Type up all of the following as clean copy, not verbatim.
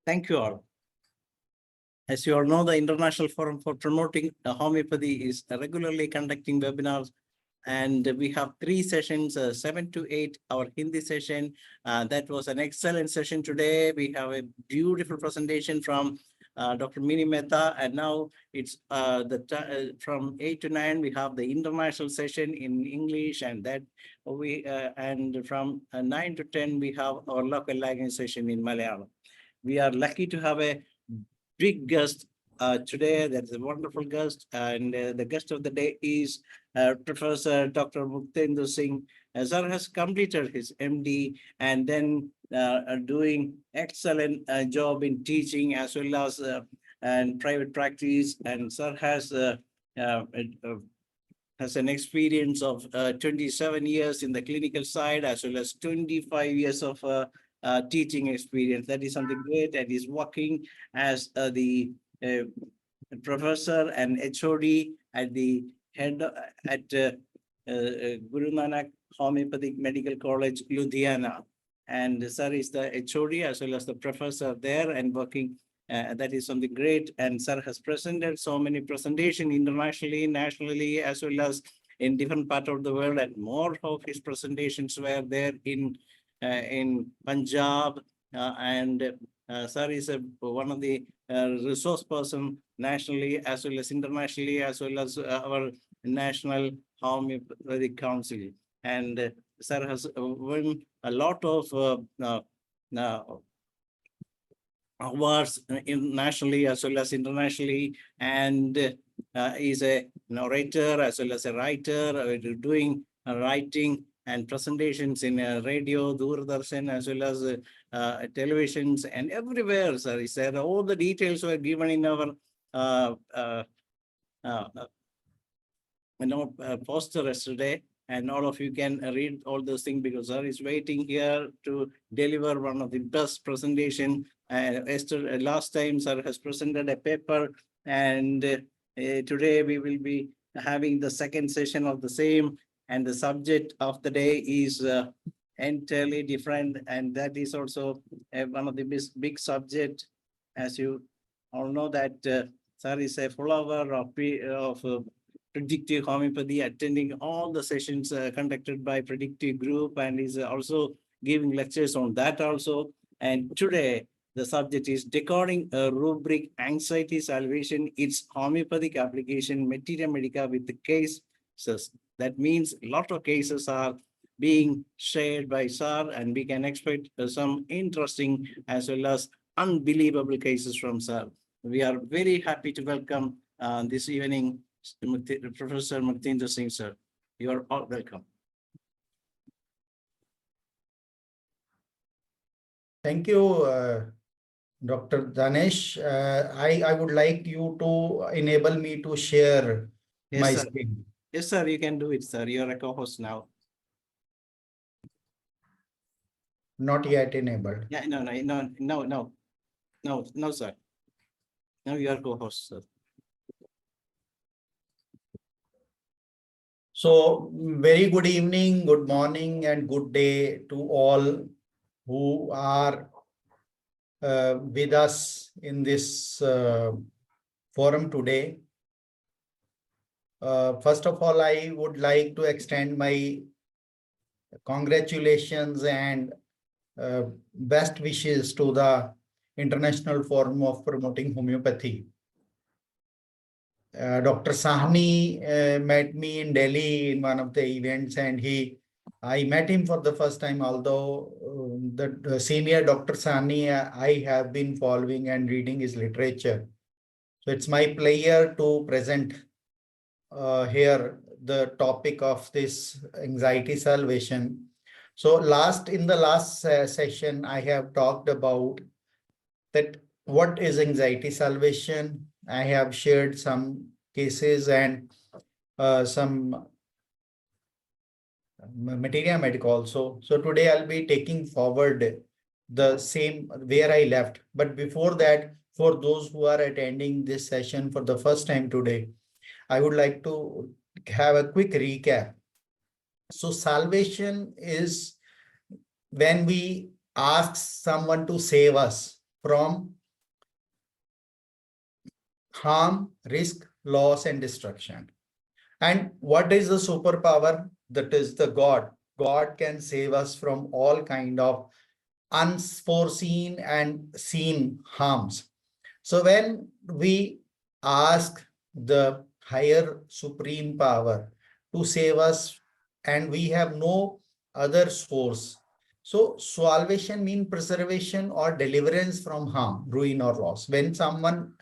Thank you all. As you all know, the International Forum for Promoting Homeopathy is regularly conducting webinars, and we have 3 sessions, 7 to 8, our Hindi session. That was an excellent session today. We have a beautiful presentation from Dr. Mini Mehta, and now it's from 8 to 9, we have the international session in English, and that and from 9 to 10, we have our local language session in Malayalam. We are lucky to have a big guest today. That's a wonderful guest, and the guest of the day is Professor Dr. Muktinder Singh. Sir has completed his MD and then doing excellent job in teaching as well as and private practice. And sir has an experience of 27 years in the clinical side as well as 25 years of teaching experience. That is something great, and is working as the professor and HOD at the head at Guru Nanak Homeopathic Medical College, Ludhiana. And sir is the HOD as well as the professor there and working. That is something great. And sir has presented so many presentations internationally, nationally, as well as in different parts of the world. And more of his presentations were there in Punjab, and sir is one of the resource person nationally as well as internationally, as well as our National Homeopathic Council. And sir has won a lot of awards nationally as well as internationally, and is a narrator as well as a writer, doing writing and presentations in radio, Doordarshan, as well as televisions and everywhere, sir. He said all the details were given in our poster yesterday, and all of you can read all those things because sir is waiting here to deliver one of the best presentation. Last time sir has presented a paper, and today we will be having the second session of the same. And the subject of the day is entirely different, and that is also one of the big subject. As you all know that sir is a follower of predictive homeopathy, attending all the sessions conducted by predictive group, and is also giving lectures on that also. And today the subject is decoding a rubric, anxiety salvation, its homeopathic application, Materia Medica with the case. That means a lot of cases are being shared by sir, and we can expect some interesting as well as unbelievable cases from sir. We are very happy to welcome this evening Professor Muktinder Singh, sir. You are all welcome. Thank you, Dr. Danesh. I would like you to enable me to share my screen. Yes, sir, you can do it, sir. You're a co-host now. Not yet enabled. Yeah, no, sir. Now you are co-host, sir. So, very good evening, good morning, and good day to all who are with us in this forum today. First of all, I would like to extend my congratulations and best wishes to the International Forum of Promoting Homeopathy. Dr. Sahni met me in Delhi in one of the events, and I met him for the first time, although the senior Dr. Sahni, I have been following and reading his literature. So it's my pleasure to present here the topic of this anxiety salvation. So in the last session, I have talked about that what is anxiety salvation. I have shared some cases and some Materia Medica also. So today I'll be taking forward the same where I left. But before that, for those who are attending this session for the first time today, I would like to have a quick recap. So salvation is when we ask someone to save us. from harm, risk, loss, and destruction. And what is the superpower? That is the God. God can save us from all kind of unforeseen and seen harms. So when we ask the higher supreme power to save us and we have no other source. So salvation means preservation or deliverance from harm, ruin or loss. When someone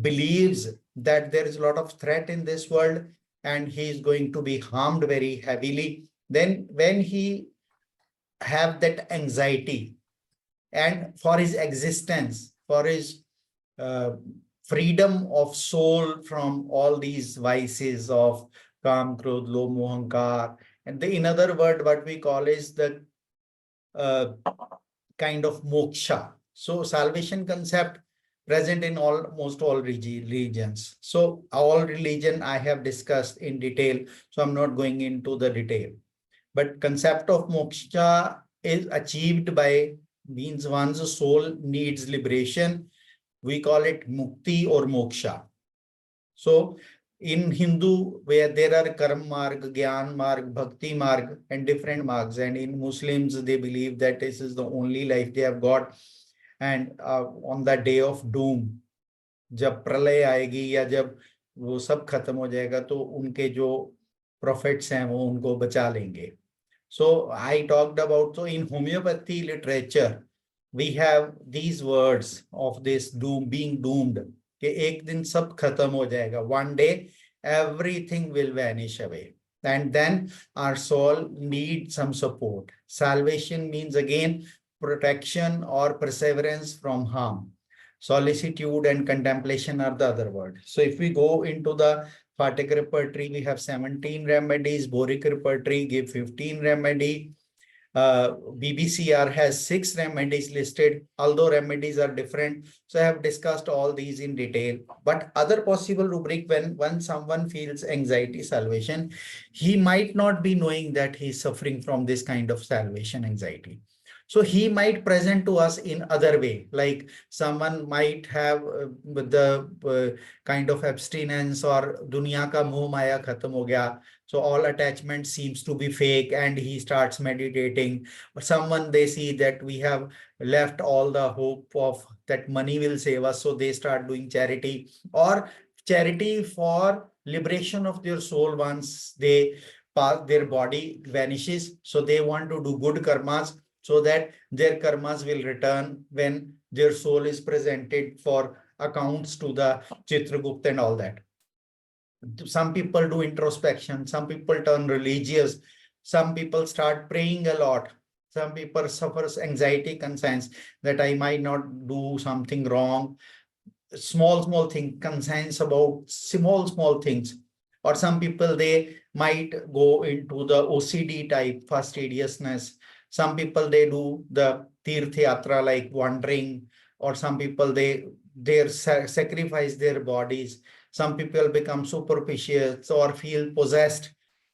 believes that there is a lot of threat in this world and he is going to be harmed very heavily, then when he have that anxiety and for his existence, for his uh, freedom of soul from all these vices of kam, krodh, lo, mohankar, and in other word, what we call is the uh, kind of moksha. So salvation concept present in almost all religions. So all religion I have discussed in detail, so I'm not going into the detail. But concept of moksha is achieved by means one's soul needs liberation. We call it mukti or moksha. So in Hindu, where there are karma marg, gyan marg, bhakti marg, and different margs, and in Muslims, they believe that this is the only life they have got. And on the day of doom, जब प्रलय आएगी या जब वो सब खत्म हो जाएगा तो उनके जो prophets हैं वो उनको बचा लेंगे. So I talked about, so in homeopathy literature, we have these words of this doom, being doomed. कि एक दिन सब खत्म हो जाएगा. One day, everything will vanish away. And then our soul needs some support. Salvation means again, protection or perseverance from harm. Solicitude and contemplation are the other word. So if we go into the Phatic repertory, we have 17 remedies. Boric repertory give 15 remedy. BBCR has 6 remedies listed, although remedies are different. So I have discussed all these in detail. But other possible rubric, when someone feels anxiety salvation, he might not be knowing that he's suffering from this kind of salvation anxiety. So he might present to us in other way, like someone might have the kind of abstinence or dunya ka moh maya khatam ho gaya. So all attachment seems to be fake and he starts meditating. Or someone, they see that we have left all the hope of that money will save us. So they start doing charity or charity for liberation of their soul once they pass, their body vanishes. So they want to do good karmas so that their karmas will return when their soul is presented for accounts to the Chitragupta and all that. Some people do introspection, some people turn religious, some people start praying a lot, some people suffers anxiety concerns that I might not do something wrong, small thing, concerns about small things. Or some people, they might go into the OCD type, fastidiousness. Some people, they do the tirth yatra like wandering, or some people, they sacrifice their bodies. Some people become superstitious or feel possessed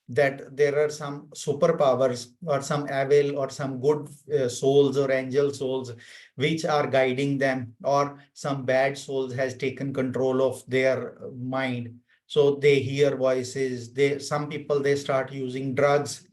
that there are some superpowers or some evil or some good souls or angel souls which are guiding them, or some bad souls has taken control of their mind. So they hear voices. Some people, they start using drugs,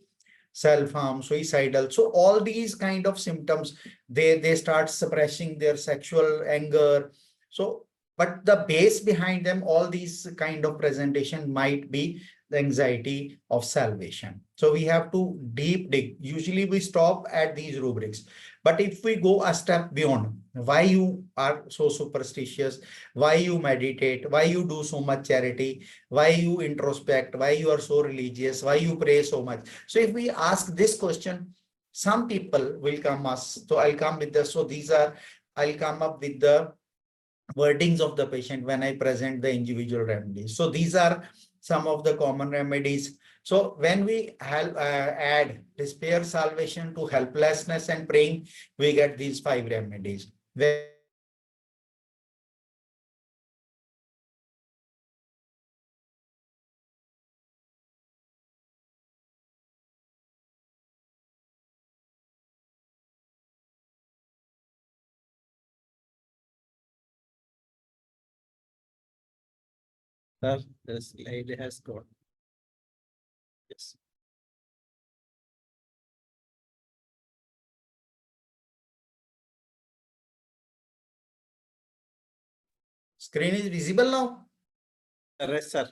self-harm, suicidal. So all these kind of symptoms, they start suppressing their sexual anger. So, but the base behind them, all these kind of presentation might be the anxiety of salvation. So we have to deep dig. Usually we stop at these rubrics. But if we go a step beyond, why you are so superstitious, why you meditate, why you do so much charity, why you introspect, why you are so religious, why you pray so much. So if we ask this question, some people will come us. So I'll come with the, so these are, I'll come up with the wordings of the patient when I present the individual remedies. So these are some of the common remedies. So when we add despair, salvation to helplessness and praying, we get these 5 remedies. Sir, the slide has gone. Yes. Screen is visible now. Yes, sir.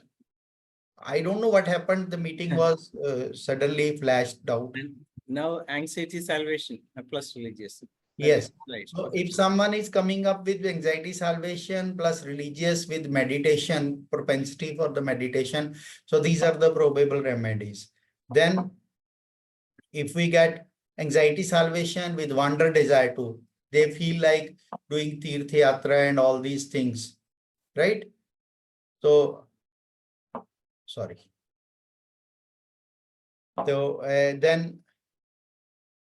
I don't know what happened. The meeting was suddenly flashed out. And now anxiety salvation plus religious. That Yes. is right. So Okay. if someone is coming up with anxiety salvation plus religious with meditation, propensity for the meditation, so these are the probable remedies. Then if we get anxiety salvation with wonder desire too, they feel like doing tirth yatra and all these things, right? So, sorry. So then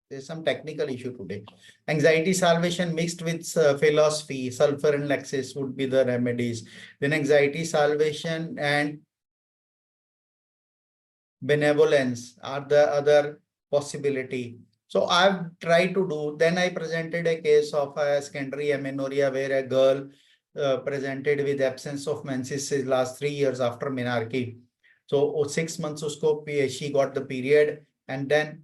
there's some technical issue today. Anxiety salvation mixed with philosophy, sulfur and laxis would be the remedies. Then anxiety salvation and benevolence are the other possibility. So I've tried to do, then I presented a case of a secondary amenorrhea where a girl presented with absence of menses last 3 years after menarche. So 6 months usko, she got the period and then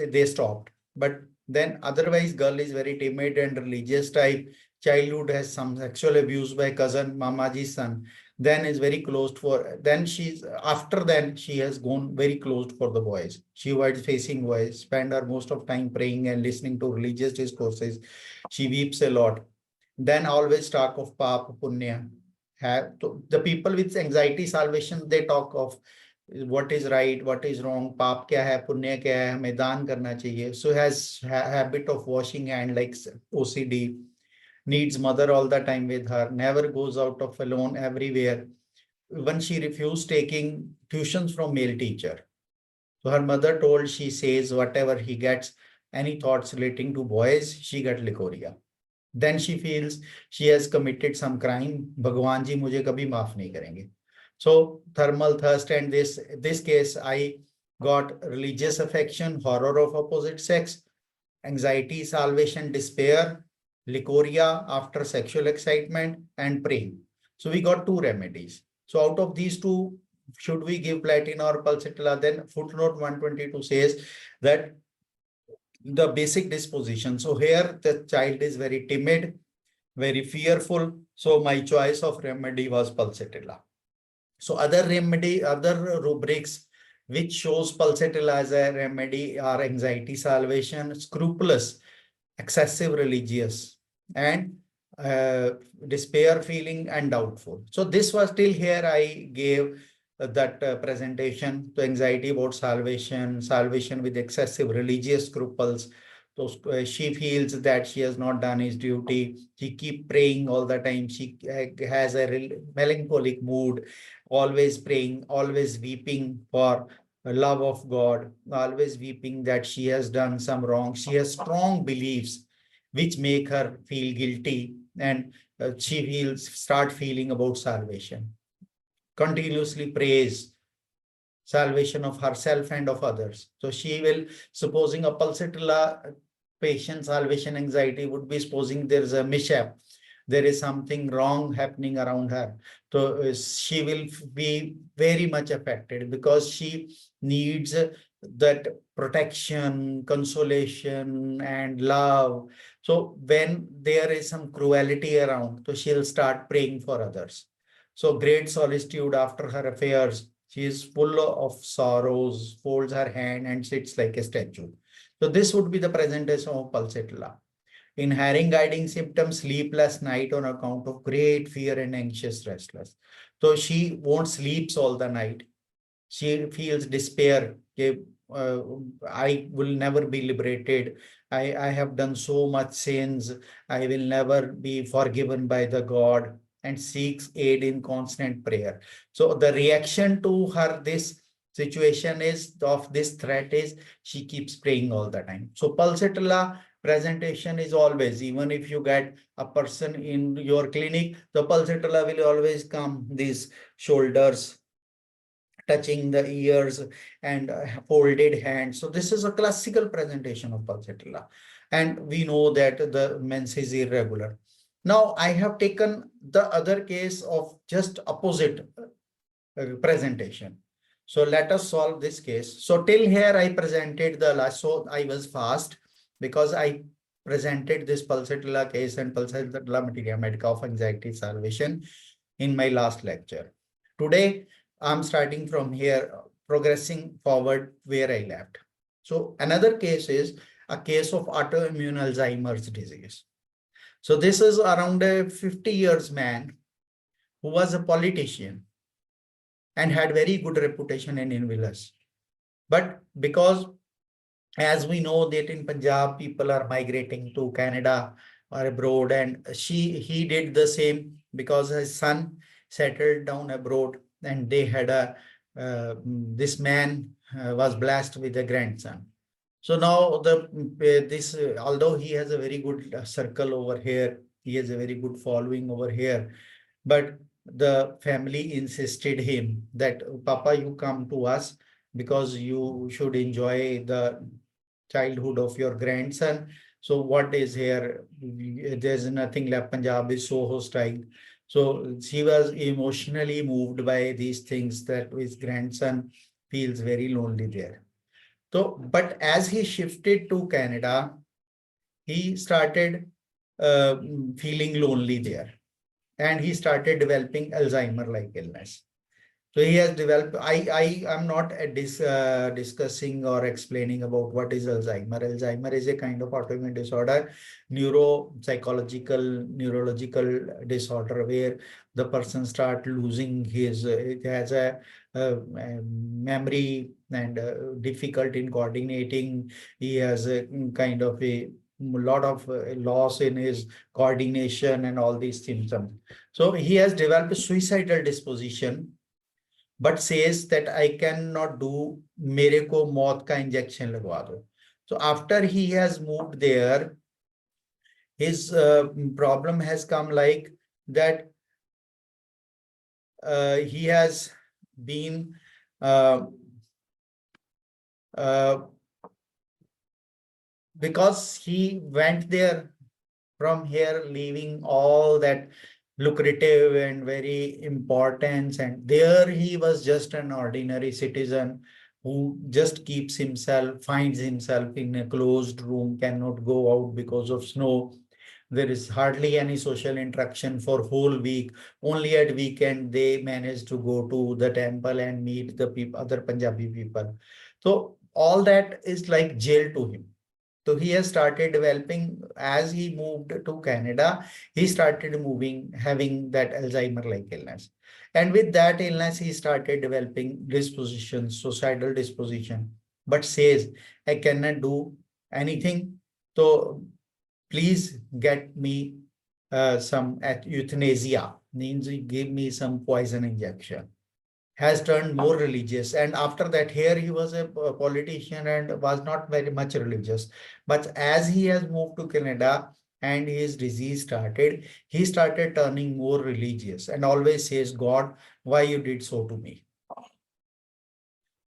they stopped. But then otherwise girl is very timid and religious type. Childhood has some sexual abuse by cousin, Mamaji's son. Then is very closed for, then she's, after then she has gone very closed for the boys. She avoids facing boys, spend her most of time praying and listening to religious discourses. She weeps a lot. Then always talk of Papa Punya. The people with anxiety salvation, they talk of what is right, what is wrong, पाप क्या है, पुण्य क्या है, हमें दान करना चाहिए. So has habit of washing hand like OCD, needs mother all the time with her, never goes out of alone everywhere. When she refused taking tuitions from male teacher. So her mother told, she says whatever he gets, any thoughts relating to boys, she got licoria. Then she feels she has committed some crime. Bhagwan ji mujhe kabhi maaf nahi karenge. So thermal thirst and this case, I got religious affection, horror of opposite sex, anxiety, salvation, despair, licoria after sexual excitement, and praying. So we got 2 remedies. So out of these 2, should we give platina or pulsatilla? Then footnote 122 says that the basic disposition. So here the child is very timid, very fearful. So my choice of remedy was pulsatilla. So other remedy, other rubrics which shows pulsatilla as a remedy are anxiety salvation, scrupulous, excessive religious, and despair feeling and doubtful. So this was till here I gave that presentation to anxiety about salvation, salvation with excessive religious scruples. So she feels that she has not done his duty. She keep praying all the time. She has a melancholic mood, always praying, always weeping for love of God, always weeping that she has done some wrong. She has strong beliefs which make her feel guilty, and she feels start feeling about salvation. Continuously prays salvation of herself and of others. So she will, supposing a pulsatilla patient salvation anxiety would be supposing there is a mishap, there is something wrong happening around her. So she will be very much affected because she needs that protection, consolation, and love. So when there is some cruelty around, so she'll start praying for others. So great solitude after her affairs. She is full of sorrows, folds her hand and sits like a statue. So this would be the presentation of pulsatilla. In having guiding symptoms, sleepless night on account of great fear and anxious restless. So she won't sleep all the night. She feels despair. I will never be liberated. I have done so much sins. I will never be forgiven by the God, and seeks aid in constant prayer. So the reaction to her this situation is of this threat is she keeps praying all the time. So pulsatilla presentation is always, even if you get a person in your clinic, the pulsatilla will always come these shoulders, touching the ears, and folded hands. So this is a classical presentation of pulsatilla. And we know that the mens is irregular. Now I have taken the other case of just opposite presentation. So let us solve this case. So till here I presented the last, so I was fast because I presented this pulsatilla case and pulsatilla materia medica of anxiety salvation in my last lecture. Today I'm starting from here, progressing forward where I left. So another case is a case of autoimmune Alzheimer's disease. So this is around a 50 years man who was a politician and had very good reputation in Inverness. But because, as we know that in Punjab, people are migrating to Canada or abroad, and he did the same because his son settled down abroad, and they had this man was blessed with a grandson. So now although he has a very good circle over here, he has a very good following over here, but the family insisted him that, Papa, you come to us because you should enjoy the childhood of your grandson. So what is here? There's nothing left. Punjab is so hostile. So he was emotionally moved by these things that his grandson feels very lonely there. So, but as he shifted to Canada, he started feeling lonely there. And he started developing Alzheimer-like illness. So he has developed, I am not discussing or explaining about what is Alzheimer. Alzheimer is a kind of autoimmune disorder, neurological disorder where the person start losing his, it has a memory and difficult in coordinating. He has a kind of a lot of loss in his coordination and all these symptoms. So he has developed a suicidal disposition, but says that I cannot do, mere ko maut ka injection lagwa do. So after he has moved there, his problem has come like that. He has been because he went there from here, leaving all that lucrative and very important, and there he was just an ordinary citizen who just finds himself in a closed room, cannot go out because of snow. There is hardly any social interaction for whole week. Only at weekend they manage to go to the temple and meet the other Punjabi people. So all that is like jail to him. So he has started developing, as he moved to Canada, he started having that Alzheimer-like illness. And with that illness, he started developing disposition, suicidal disposition, but says, I cannot do anything. So please get me some euthanasia, means give me some poison injection. Has turned more religious, and after that here he was a politician and was not very much religious, but as he has moved to Canada and his disease started, he started turning more religious and always says, God, why you did so to me?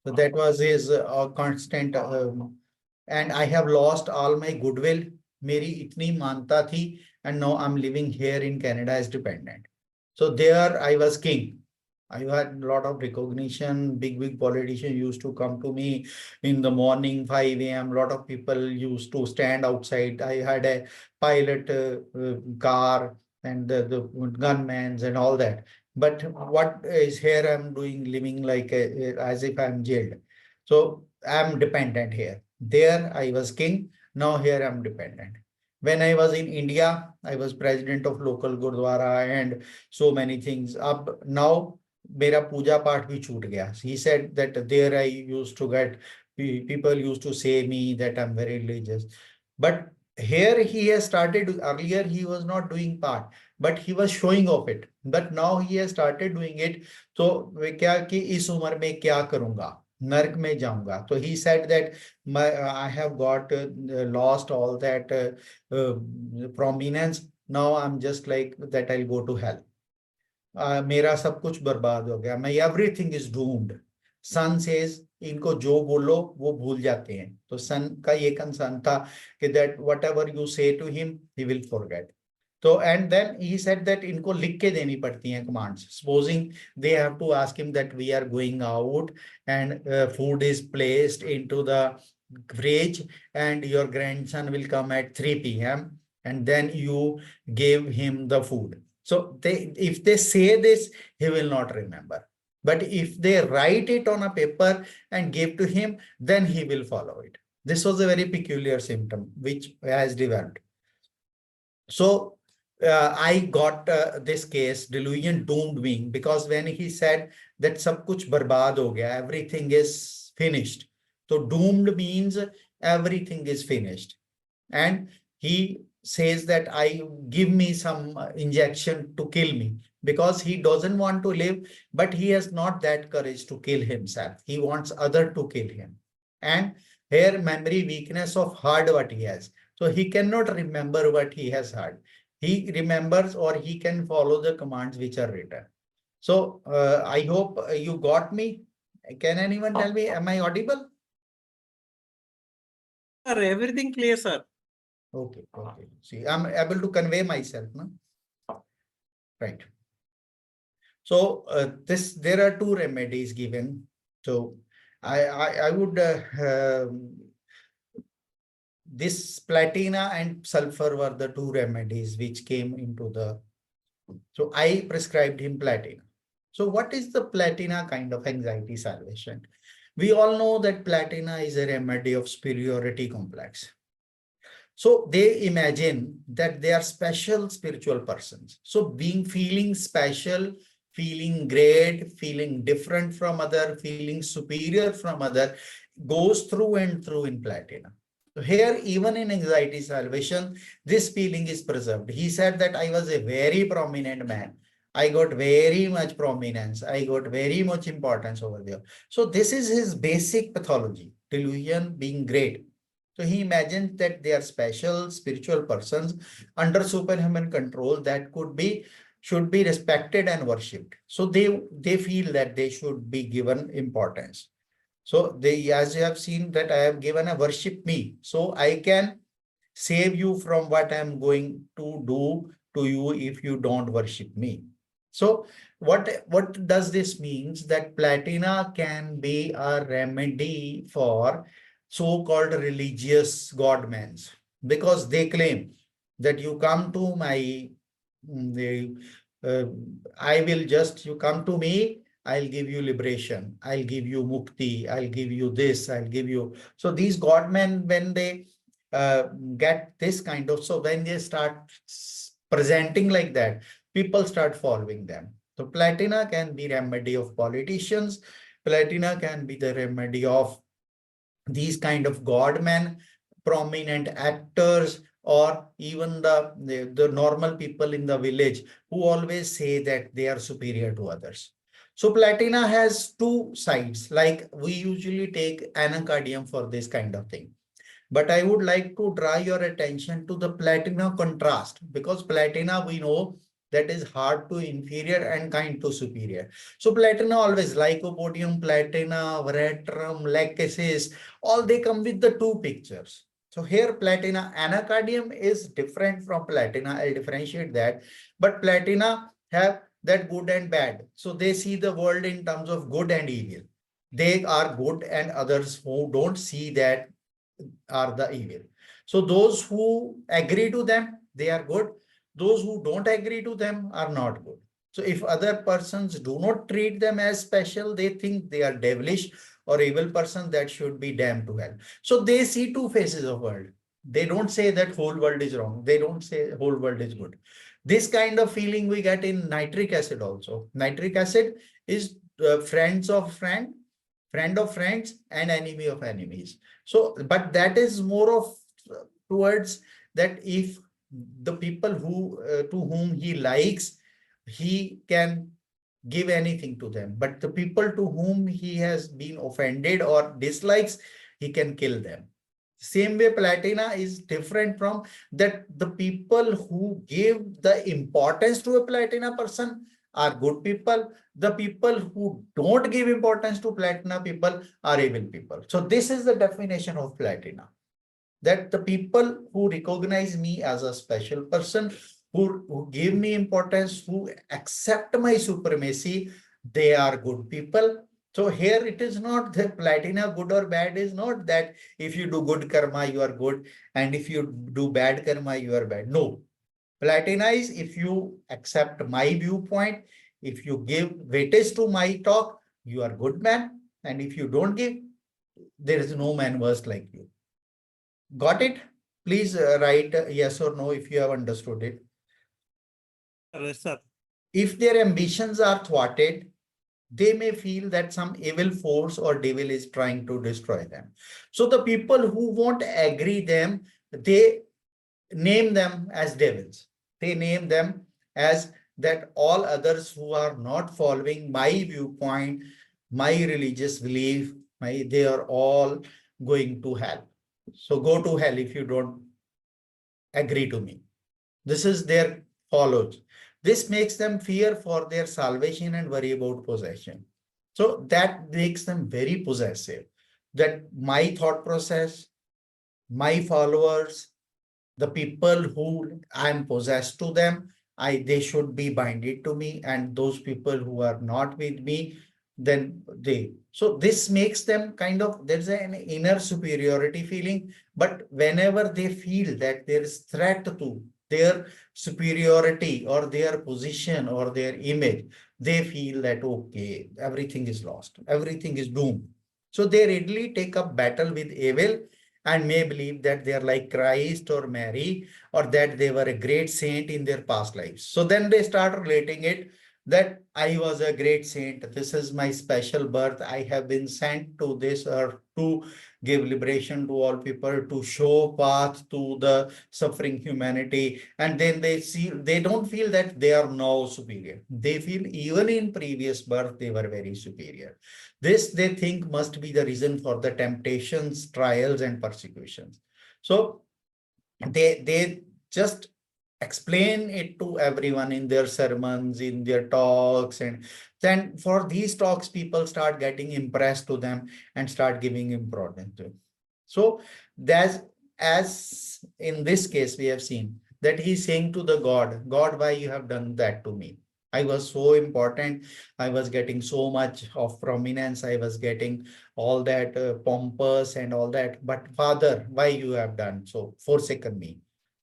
So that was his constant and I have lost all my goodwill, meri itni manta thi, and now I'm living here in Canada as dependent. So there I was king. I had a lot of recognition. Big politicians used to come to me in the morning, 5 a.m. A lot of people used to stand outside. I had a pilot car and the gunmen and all that. But what is here I'm doing, living like as if I'm jailed. So I'm dependent here. There I was king. Now here I'm dependent. When I was in India, I was president of local Gurdwara and so many things. Up now, मेरा पूजा पाठ भी छूट गया. He said that there I used to get, people used to say me that I'm very religious. But here he has started, earlier he was not doing part, but he was showing off it. But now he has started doing it. So क्या कि इस उम्र में क्या करूँगा, नर्क में जाऊंगा. So he said that I have got lost all that prominence. Now I'm just like that, I'll go to hell. मेरा सब कुछ बर्बाद हो गया, मैं everything is doomed. Son says, इनको जो बोलो वो भूल जाते हैं. तो सन का ये कंसर्न था कि that whatever you say to him he will forget. So, and then he said that इनको लिख के देनी पड़ती हैं commands. Supposing they have to ask him that we are going out and food is placed into the fridge and your grandson will come at 3 p.m. and then you give him the food. So if they say this, he will not remember. But if they write it on a paper and give to him, then he will follow it. This was a very peculiar symptom which has developed. So I got this case, delusion doomed me, because when he said that sab kuch barbad ho gaya, everything is finished. So doomed means everything is finished. And he says that I give me some injection to kill me, because he doesn't want to live, but he has not that courage to kill himself. He wants other to kill him. And here memory weakness of heard what he has. So he cannot remember what he has heard. He remembers, or he can follow the commands which are written. So I hope you got me. Can anyone tell me, am I audible? Sir, everything clear, sir. Okay. See, I'm able to convey myself, no? Right. So there are two remedies given. So I would this platina and sulfur were the two remedies which came into the. So I prescribed him platina. So what is the platina kind of anxiety salvation? We all know that platina is a remedy of superiority complex. So they imagine that they are special spiritual persons. So feeling special, feeling great, feeling different from other, feeling superior from other, goes through and through in platina. So here, even in anxiety salvation, this feeling is preserved. He said that I was a very prominent man. I got very much prominence. I got very much importance over there. So this is his basic pathology, delusion being great. So he imagines that they are special spiritual persons under superhuman control that should be respected and worshipped. So they feel that they should be given importance. So as you have seen that I have given a worship me, so I can save you from what I am going to do to you if you don't worship me. So what does this means? That platina can be a remedy for so-called religious godmans, because they claim that you come to my, you come to me, I'll give you liberation, I'll give you mukti, I'll give you this, I'll give you. So these godmen, when they get this kind of, so when they start presenting like that, people start following them. So platina can be remedy of politicians, platina can be the remedy of these kind of godmen, prominent actors, or even the normal people in the village who always say that they are superior to others. So platina has two sides, like we usually take anacardium for this kind of thing. But I would like to draw your attention to the platina contrast, because platina, we know, that is hard to inferior and kind to superior. So platina always, lycopodium, platina, veratrum, lachesis, all they come with the two pictures. So here platina, anacardium is different from platina. I'll differentiate that. But platina have that good and bad. So they see the world in terms of good and evil. They are good, and others who don't see that are the evil. So those who agree to them, they are good. Those who don't agree to them are not good. So if other persons do not treat them as special, they think they are devilish or evil person that should be damned to hell. So they see two faces of world. They don't say that whole world is wrong. They don't say whole world is good. This kind of feeling we get in nitric acid also. Nitric acid is friends of friend of friends, and enemy of enemies. So, but that is more of towards that if the people who to whom he likes, he can give anything to them. But the people to whom he has been offended or dislikes, he can kill them. Same way, platina is different from that. The people who give the importance to a platina person are good people. The people who don't give importance to platina people are evil people. So this is the definition of platina. That the people who recognize me as a special person, who give me importance, who accept my supremacy, they are good people. So here it is not that Platina good or bad is not that if you do good karma, you are good. And if you do bad karma, you are bad. No. Platina is if you accept my viewpoint, if you give weightage to my talk, you are good man. And if you don't give, there is no man worse like you. Got it? Please write yes or no if you have understood it. Yes, sir. If their ambitions are thwarted, they may feel that some evil force or devil is trying to destroy them. So the people who won't agree them, they name them as devils. They name them as that all others who are not following my viewpoint, my religious belief, they are all going to hell. So go to hell if you don't agree to me. This is their follows. This makes them fear for their salvation and worry about possession. So that makes them very possessive. That my thought process, my followers, the people who I am possessed to them, they should be binded to me, and those people who are not with me, then so this makes them kind of, there's an inner superiority feeling, but whenever they feel that there is threat to their superiority or their position or their image, they feel that, okay, everything is lost, everything is doomed. So they readily take up battle with evil and may believe that they are like Christ or Mary, or that they were a great saint in their past lives. So then they start relating it that I was a great saint. This is my special birth. I have been sent to this earth to give liberation to all people, to show path to the suffering humanity. And then they don't feel that they are now superior. They feel even in previous birth, they were very superior. This they think must be the reason for the temptations, trials, and persecutions. So they just explain it to everyone in their sermons, in their talks, and then for these talks, people start getting impressed to them and start giving importance to it. So that's, as in this case, we have seen that he's saying to the God, why you have done that to me? I was so important. I was getting so much of prominence. I was getting all that pompous and all that. But Father, why you have done so? Forsaken me.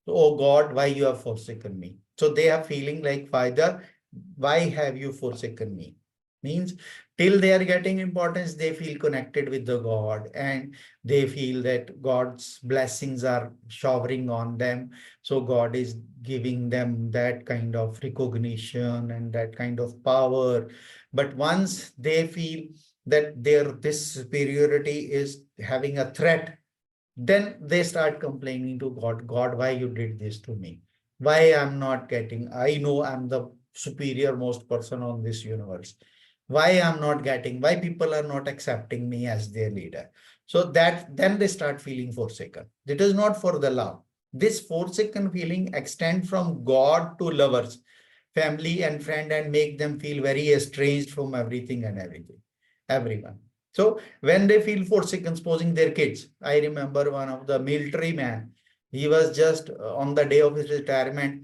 Oh God, why you have forsaken me? So they are feeling like, Father, why have you forsaken me? Means till they are getting importance, they feel connected with the God, and they feel that God's blessings are showering on them. So God is giving them that kind of recognition and that kind of power. But once they feel that this superiority is having a threat, then they start complaining to God, why you did this to me? Why I'm not getting, I know I'm the superior most person on this universe. Why I'm not getting, why people are not accepting me as their leader? So that then they start feeling forsaken. It is not for the love. This forsaken feeling extend from God to lovers, family and friend, and make them feel very estranged from everything and everyone. So when they feel forsaken, supposing their kids, I remember one of the military man, he was just on the day of his retirement,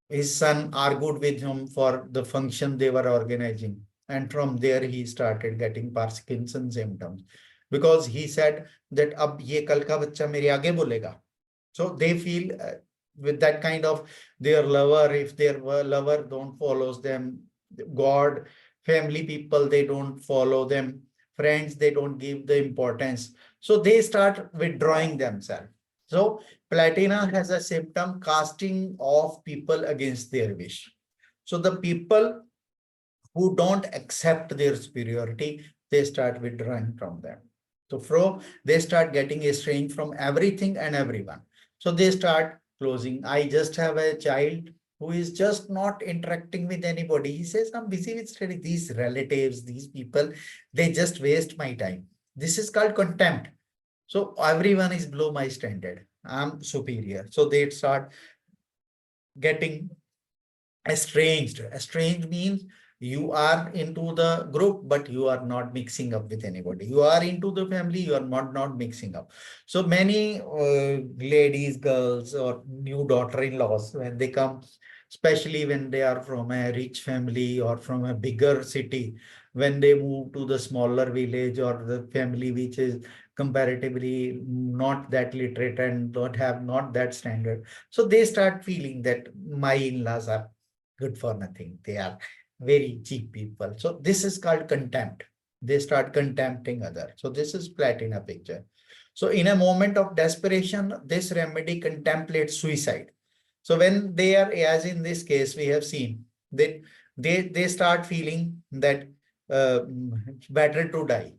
his son argued with him for the function they were organizing. And from there, he started getting Parkinson's symptoms because he said that ab ye kal ka bachcha mere aage bolega. So they feel with that kind of their lover, if their lover don't follows them, God, family people, they don't follow them, friends, they don't give the importance. So they start withdrawing themselves. So Platina has a symptom casting off people against their wish. So the people who don't accept their superiority, they start withdrawing from them. So they start getting estranged from everything and everyone. So they start closing. I just have a child who is just not interacting with anybody. He says, I'm busy with study. These relatives, these people, they just waste my time. This is called contempt. So everyone is below my standard. I'm superior. So they start getting estranged. Estranged means you are into the group, but you are not mixing up with anybody. You are into the family, you are not mixing up. So many ladies, girls, or new daughter-in-laws, when they come, especially when they are from a rich family or from a bigger city. When they move to the smaller village or the family which is comparatively not that literate and don't have not that standard, so they start feeling that my in-laws are good for nothing. They are very cheap people. So this is called contempt. They start contempting others. So this is platina picture. So in a moment of desperation, this remedy contemplates suicide. So when they are, as in this case, we have seen that they start feeling that it's better to die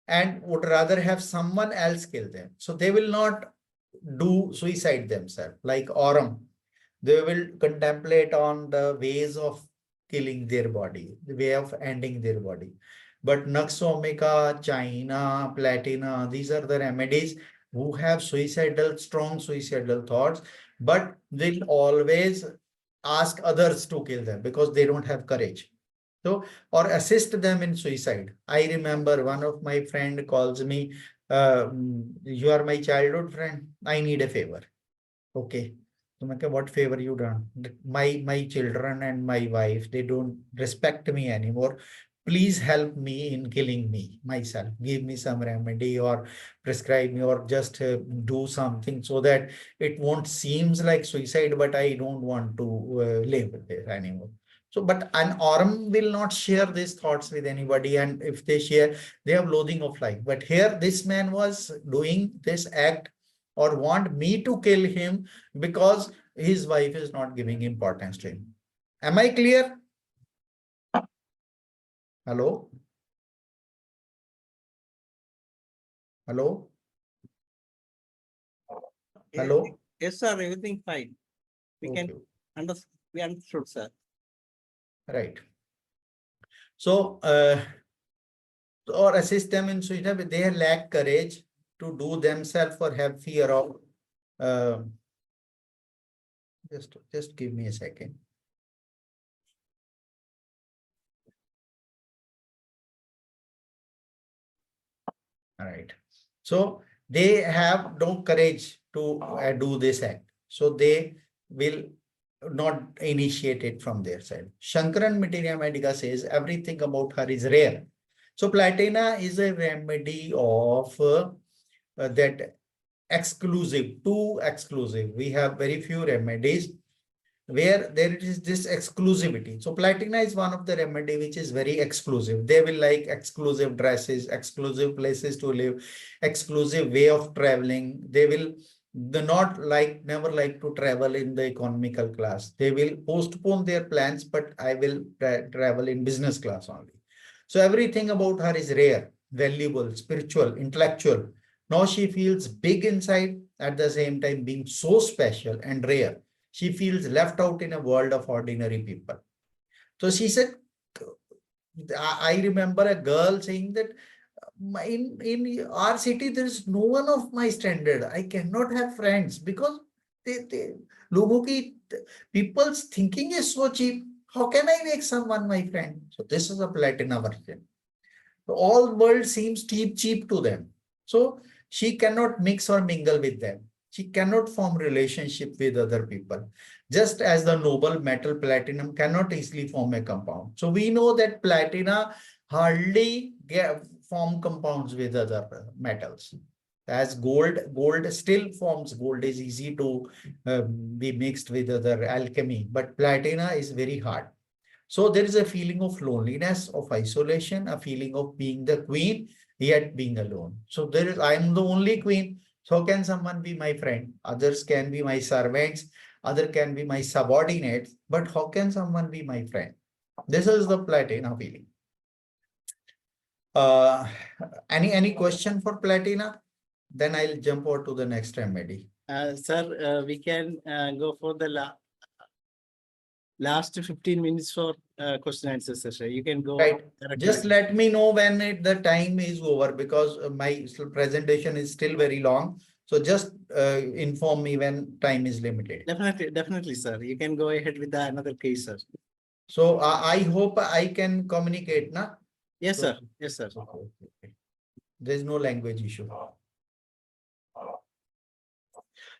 and would rather have someone else kill them. So they will not do suicide themselves like Aurum. They will contemplate on the ways of killing their body, the way of ending their body. But Naxomica, China, Platina, these are the remedies who have suicidal, strong suicidal thoughts, but they'll always ask others to kill them because they don't have courage. So, or assist them in suicide. I remember one of my friend calls me, you are my childhood friend. I need a favor. Okay. So, what favor you done? My children and my wife, they don't respect me anymore. Please help me in killing me myself. Give me some remedy or prescribe me or just do something so that it won't seems like suicide, but I don't want to live there anymore. So, but an Aurum will not share these thoughts with anybody. And if they share, they have loathing of life. But here, this man was doing this act or want me to kill him because his wife is not giving importance to him. Am I clear? Hello? Hello? Hello? Yes, sir. Everything fine. We Okay. can understand. We understood, sir. Right. So, or assist them in suicide, but they lack courage to do themselves or have fear of. Just give me a second. All right. So they have no courage to do this act. So they will not initiate it from their side. Shankaran Materia Medica says everything about her is rare. So Platina is a remedy of that exclusive, too exclusive. We have very few remedies where there is this exclusivity. So Platina is one of the remedy which is very exclusive. They will like exclusive dresses, exclusive places to live, exclusive way of traveling. They will never like to travel in the economical class. They will postpone their plans, but I will travel in business class only. So everything about her is rare, valuable, spiritual, intellectual. Now she feels big inside, at the same time being so special and rare. She feels left out in a world of ordinary people. So she said, I remember a girl saying that in our city, there is no one of my standard. I cannot have friends because people's thinking is so cheap. How can I make someone my friend? So this is a Platina version. So all world seems cheap to them. So she cannot mix or mingle with them. She cannot form relationship with other people. Just as the noble metal platinum cannot easily form a compound. So we know that platina hardly form compounds with other metals. As gold still forms. Gold is easy to be mixed with other alchemy, but platina is very hard. So there is a feeling of loneliness, of isolation, a feeling of being the queen, yet being alone. So I'm the only queen. So how can someone be my friend? Others can be my servants, other can be my subordinates, but how can someone be my friend? This is the Platina feeling. Any question for Platina? Then I'll jump over to the next remedy. Sir, we can go for the last 15 minutes for question answer session. You can go. Right. Just let me know when the time is over because my presentation is still very long. So just inform me when time is limited. Definitely, sir. You can go ahead with another case, sir. So I hope I can communicate, na? Yes, sir. Yes, sir. Okay. There is no language issue.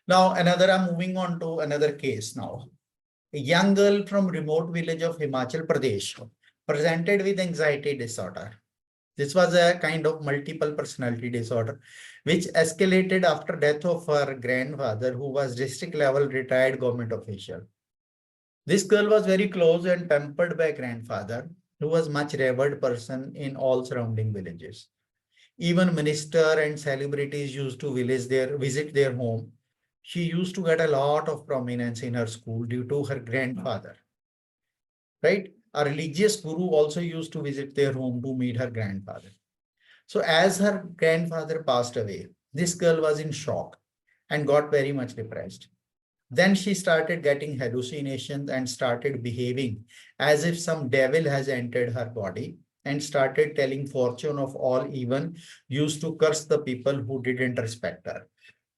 Now I'm moving on to another case now. a young girl from remote village of Himachal Pradesh presented with anxiety disorder. This was a kind of multiple personality disorder, which escalated after death of her grandfather, who was district level retired government official. This girl was very close and pampered by grandfather, who was much revered person in all surrounding villages. Even minister and celebrities used to visit their home. She used to get a lot of prominence in her school due to her grandfather, right? A religious guru also used to visit their home to meet her grandfather. So as her grandfather passed away, this girl was in shock and got very much depressed. Then she started getting hallucinations and started behaving as if some devil has entered her body and started telling fortune of all, even used to curse the people who didn't respect her.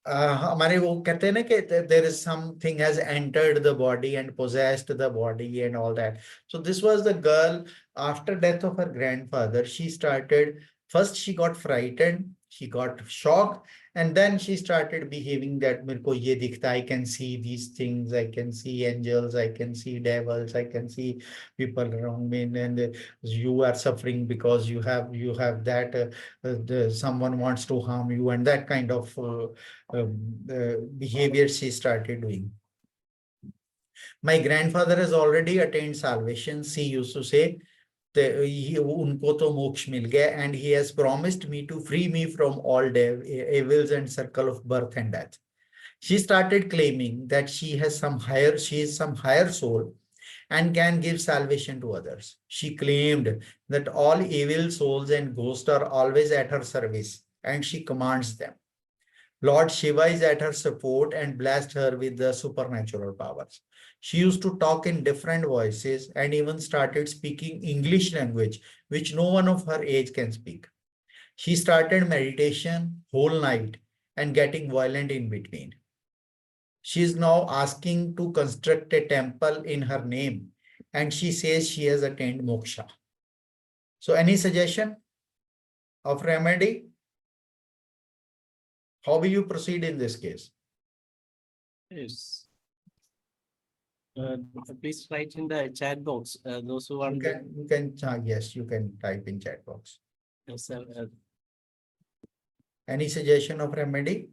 हमारे वो कहते हैं ना कि there is something has entered the body and possessed the body and all that. So this was the girl after death of her grandfather. She started, first she got frightened, she got shocked, and then she started behaving that मेरे को ये दिखता, I can see these things, I can see angels, I can see devils, I can see people around me, and you are suffering because you have that someone wants to harm you, and that kind of behavior she started doing. My grandfather has already attained salvation, she used to say. उनको तो मोक्ष मिल गया, and he has promised me to free me from all evils and circle of birth and death. She started claiming that she is some higher soul and can give salvation to others. She claimed that all evil souls and ghosts are always at her service and she commands them. Lord Shiva is at her support and blessed her with the supernatural powers. She used to talk in different voices and even started speaking English language, which no one of her age can speak. She started meditation whole night and getting violent in between. She is now asking to construct a temple in her name, and she says she has attained moksha. So any suggestion of remedy? How will you proceed in this case? Yes. Please write in the chat box. Those who want Yes, you can type in chat box. Yes, sir. Any suggestion of remedy?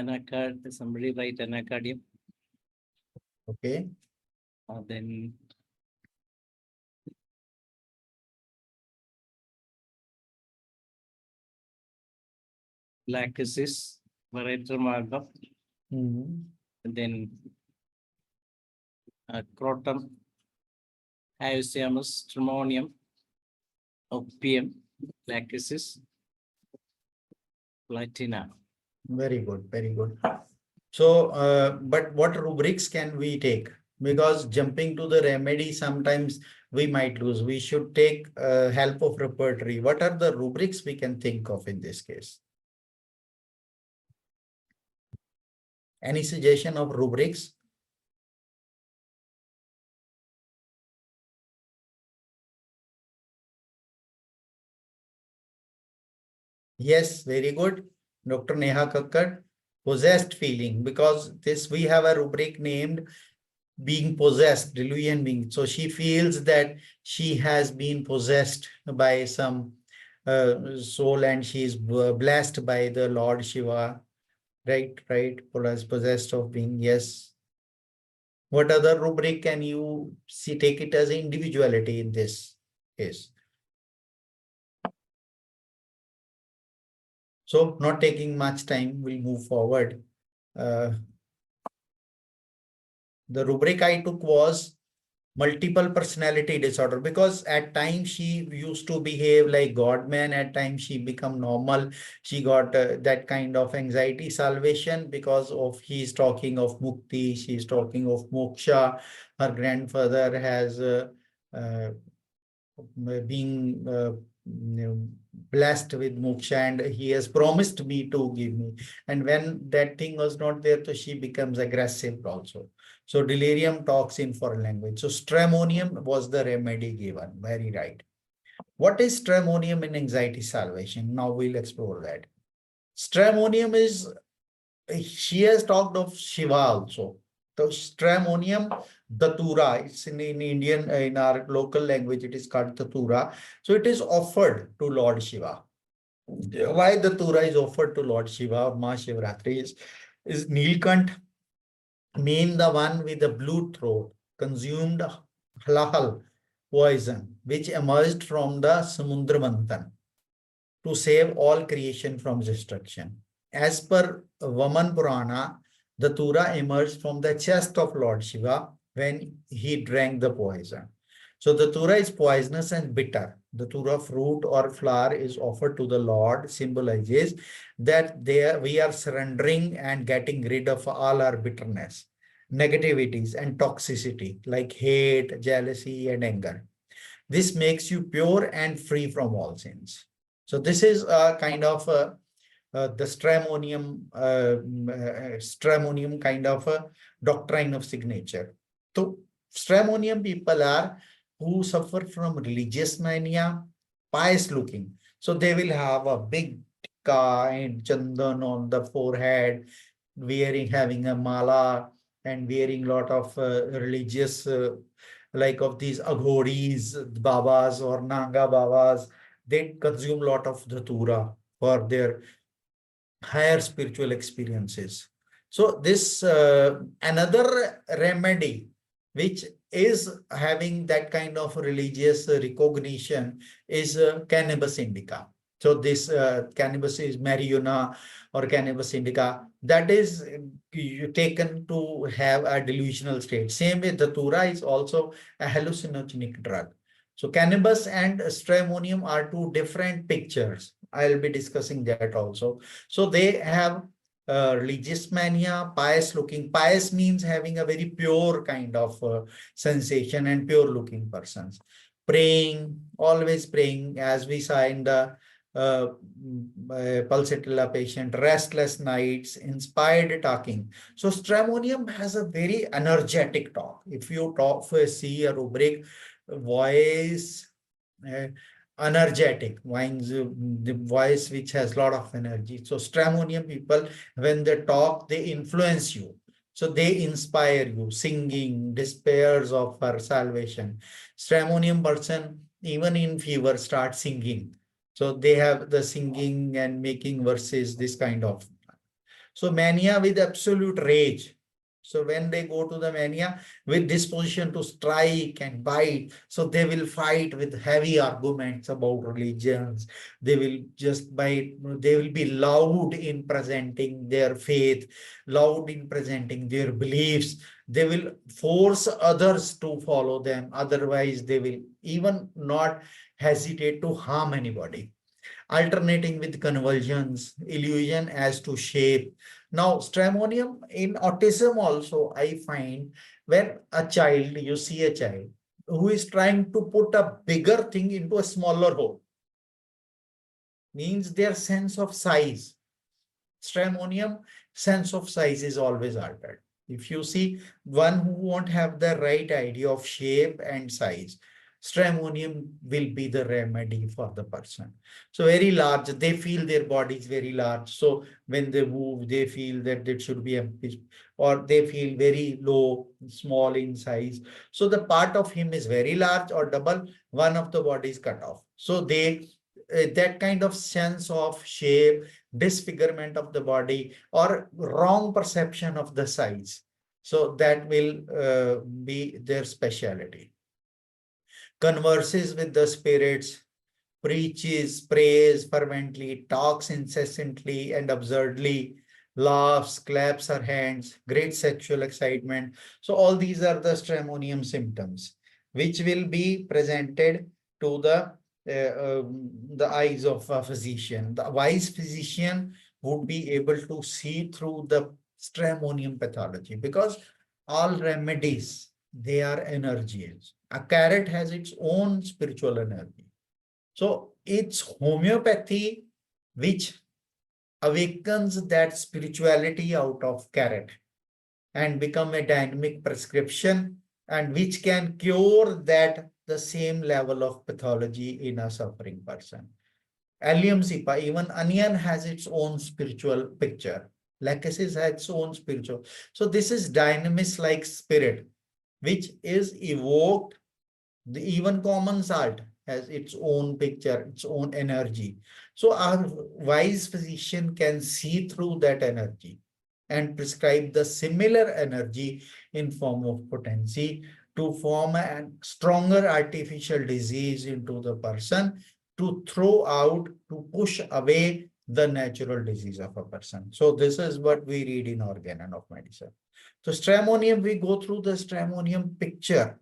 Anacard, somebody write anacardium. Okay. Then lachesis, variator markup, and then croton, hyoscyamus, stramonium, opium, lachesis, platina. Very good, very good. So, but what rubrics can we take? Because jumping to the remedy, sometimes we might lose. We should take help of repertory. What are the rubrics we can think of in this case? Any suggestion of rubrics? Yes, very good. Dr. Neha Kakkad, possessed feeling, because this we have a rubric named being possessed, delusion being. So she feels that she has been possessed by some soul and she is blessed by the Lord Shiva. Right, possessed of being, yes. What other rubric can you see, take it as individuality in this case? So not taking much time, we'll move forward. The rubric I took was multiple personality disorder, because at times she used to behave like God-man, at times she become normal. She got that kind of anxiety salvation because of he's talking of mukti, she's talking of moksha. Her grandfather has been blessed with moksha and he has promised me to give me. And when that thing was not there, so she becomes aggressive also. So delirium talks in foreign language. So stramonium was the remedy given. Very right. What is stramonium in anxiety salvation? Now we'll explore that. Stramonium is, she has talked of Shiva also. So Stramonium Datura, it's in Indian, in our local language, it is called Datura. So it is offered to Lord Shiva. Why Datura is offered to Lord Shiva or Ma Shivratri is Nilkant, mean the one with the blue throat, consumed halahal poison, which emerged from the Samudra Manthan to save all creation from destruction. As per Vaman Purana, the Tura emerged from the chest of Lord Shiva when he drank the poison. So the Tura is poisonous and bitter. The Tura fruit or flower is offered to the Lord, symbolizes that we are surrendering and getting rid of all our bitterness, negativities and toxicity like hate, jealousy and anger. This makes you pure and free from all sins. So this is a kind of the Stramonium kind of a doctrine of signature. So Stramonium people are who suffer from religious mania, pious looking. So they will have a big tikka and chandan on the forehead, having a mala and wearing lot of religious like of these aghoris, babas or nanga babas. They consume a lot of dhatura for their higher spiritual experiences. So this another remedy which is having that kind of religious recognition is cannabis indica. So this cannabis is marijuana or cannabis indica, that is taken to have a delusional state. Same with datura is also a hallucinogenic drug. So cannabis and stramonium are two different pictures. I'll be discussing that also. So they have religious mania, pious looking. Pious means having a very pure kind of sensation and pure looking persons. Praying, always praying, as we saw in the pulsatilla patient, restless nights, inspired talking. So stramonium has a very energetic talk. If you see a rubric, voice, energetic, the voice which has a lot of energy. So stramonium people, when they talk, they influence you. So they inspire you, singing, despairs of her salvation. Stramonium person, even in fever, start singing. So they have the singing and making verses, this kind of. So mania with absolute rage. So when they go to the mania with disposition to strike and bite, so they will fight with heavy arguments about religions. They will just bite, they will be loud in presenting their faith, loud in presenting their beliefs. They will force others to follow them. Otherwise, they will even not hesitate to harm anybody. Alternating with convulsions, illusion as to shape. Now, stramonium in autism also, I find when a child, you see a child who is trying to put a bigger thing into a smaller hole, means their sense of size. Stramonium sense of size is always altered. If you see one who won't have the right idea of shape and size, stramonium will be the remedy for the person. So very large, they feel their body is very large. So when they move, they feel that it should be empty, or they feel very low, small in size. So the part of him is very large or double, one of the body is cut off. So they that kind of sense of shape, disfigurement of the body, or wrong perception of the size. So that will be their specialty. Converses with the spirits, preaches, prays fervently, talks incessantly and absurdly, laughs, claps her hands, great sexual excitement. So all these are the stramonium symptoms, which will be presented to the eyes of a physician. The wise physician would be able to see through the stramonium pathology, because all remedies, they are energies. A carrot has its own spiritual energy. So it's homeopathy which awakens that spirituality out of carrot and become a dynamic prescription, and which can cure that the same level of pathology in a suffering person. allium sipa, even onion has its own spiritual picture. Lachesis has its own spiritual. So this is dynamis like spirit, which is evoked. The even common salt has its own picture, its own energy. So our wise physician can see through that energy and prescribe the similar energy in form of potency to form a stronger artificial disease into the person, to throw out, to push away the natural disease of a person. So this is what we read in Organon of Medicine. So stramonium, we go through the stramonium picture.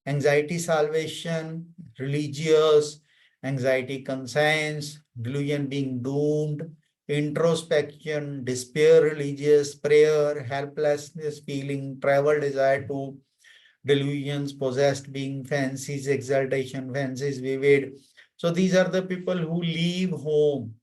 Anxiety salvation, religious, anxiety conscience, delusion being doomed, introspection, despair, religious, prayer, helplessness, feeling, travel, desire to, delusions, possessed being, fancies, exaltation, fancies, vivid. So these are the people who leave home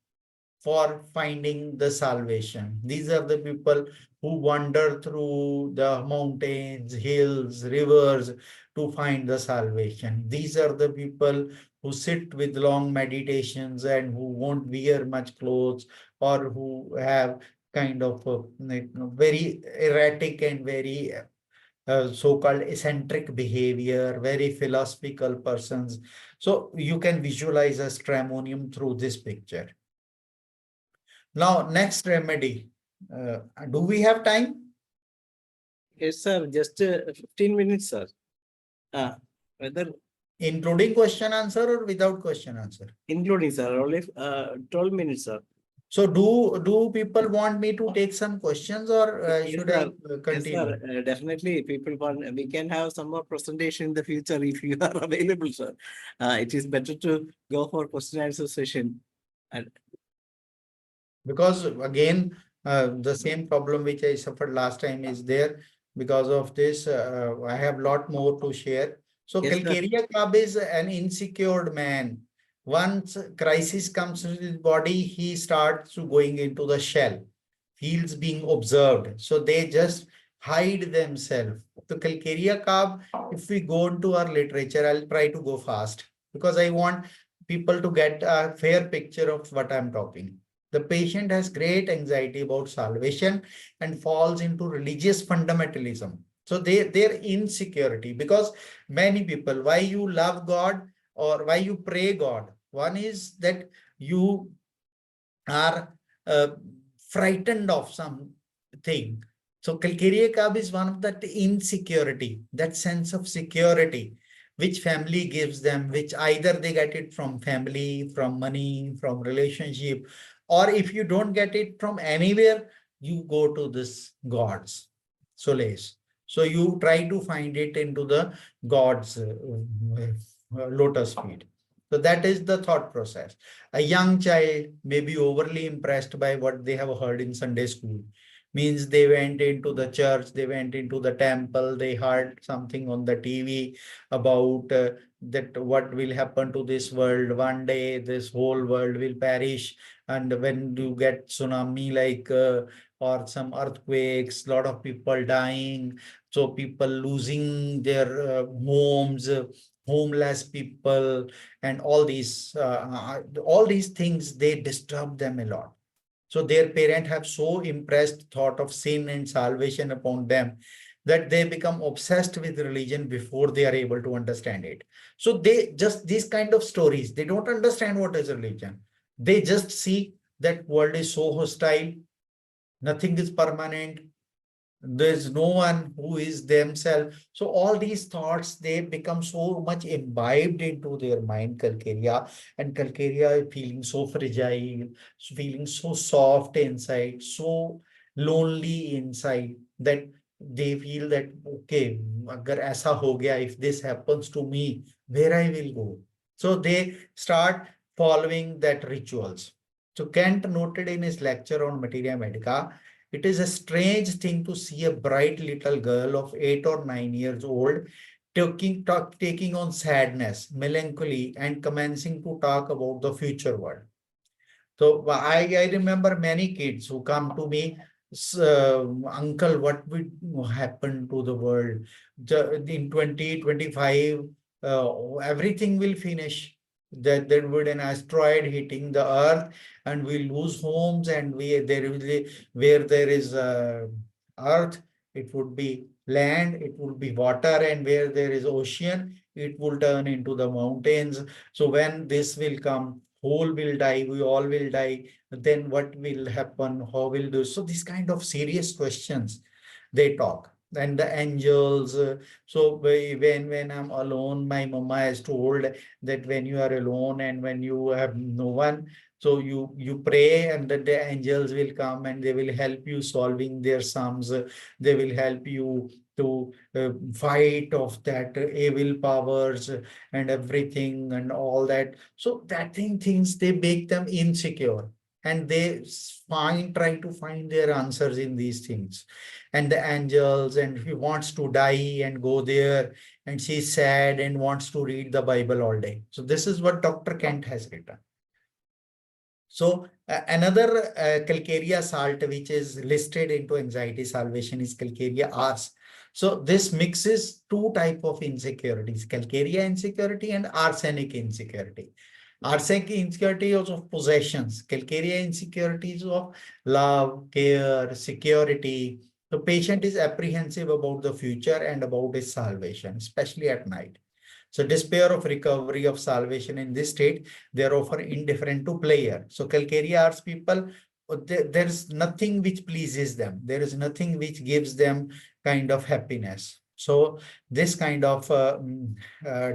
for finding the salvation. These are the people who wander through the mountains, hills, rivers to find the salvation. These are the people who sit with long meditations and who won't wear much clothes, or who have kind of very erratic and very so-called eccentric behavior, very philosophical persons. So you can visualize a stramonium through this picture. Now, next remedy. Do we have time? Yes, sir. Just 15 minutes, sir. Whether Including question answer or without question answer? including, sir, only 12 minutes, sir. So do people want me to take some questions, or Yes, should sir. I Yes, continue? sir. Definitely, people want. We can have some more presentation in the future if you are available, sir. It is better to go for question answer session. And Because again, the same problem which I suffered last time is there. Because of this, I have a lot more to share. So yes, sir. Calcarea Club is an insecure man. Once crisis comes to his body, he starts to going into the shell, feels being observed. So they just hide themselves. The Calcarea Club, if we go into our literature, I'll try to go fast because I want people to get a fair picture of what I'm talking. The patient has great anxiety about salvation and falls into religious fundamentalism. So their insecurity, because many people, why you love God or why you pray God? One is that you are frightened of something. So Calcarea Cab is one of that insecurity, that sense of security, which family gives them, which either they get it from family, from money, from relationship, or if you don't get it from anywhere, you go to this God's solace. So you try to find it into the God's lotus feet. So that is the thought process. A young child may be overly impressed by what they have heard in Sunday school. Means they went into the church, they went into the temple, they heard something on the TV about that what will happen to this world. One day this whole world will perish, and when you get tsunami like or some earthquakes, lot of people dying, so people losing their homes, homeless people, and all these things, they disturb them a lot. So their parents have so impressed thought of sin and salvation upon them that they become obsessed with religion before they are able to understand it. So they just these kind of stories, they don't understand what is religion. They just see that world is so hostile, nothing is permanent, there's no one who is themselves. So all these thoughts, they become so much imbibed into their mind, Calcarea, and Calcarea feeling so fragile, feeling so soft inside, so lonely inside, that they feel that, okay, agar aisa ho gaya, if this happens to me, where I will go? So they start following that rituals. So Kant noted in his lecture on Materia Medica, it is a strange thing to see a bright little girl of 8 or 9 years old taking on sadness, melancholy, and commencing to talk about the future world. So I remember many kids who come to me, uncle, what will happen to the world? In 2025, everything will finish. that there would an asteroid hitting the earth and we lose homes, and where there is earth, it would be land, it would be water, and where there is ocean, it will turn into the mountains. So when this will come, whole will die, we all will die, then what will happen, how will do? So these kind of serious questions they talk. And the angels, when I'm alone, my mama has told that when you are alone and when you have no one, so you pray, and that the angels will come and they will help you solving their sums. They will help you to fight of that evil powers and everything and all that. So that things they make them insecure, and they try to find their answers in these things. And the angels, and he wants to die and go there, and she's sad and wants to read the Bible all day. So this is what Dr. Kent has written. So another calcarea salt which is listed into anxiety salvation is calcarea ars. So this mixes two type of insecurities, calcarea insecurity and arsenic insecurity. Arsenic insecurity is of possessions, calcarea insecurity is of love, care, security. The patient is apprehensive about the future and about his salvation, especially at night. So despair of recovery of salvation in this state, they are often indifferent to pleasure. So calcarea ars people, there's nothing which pleases them. There is nothing which gives them kind of happiness. So this kind of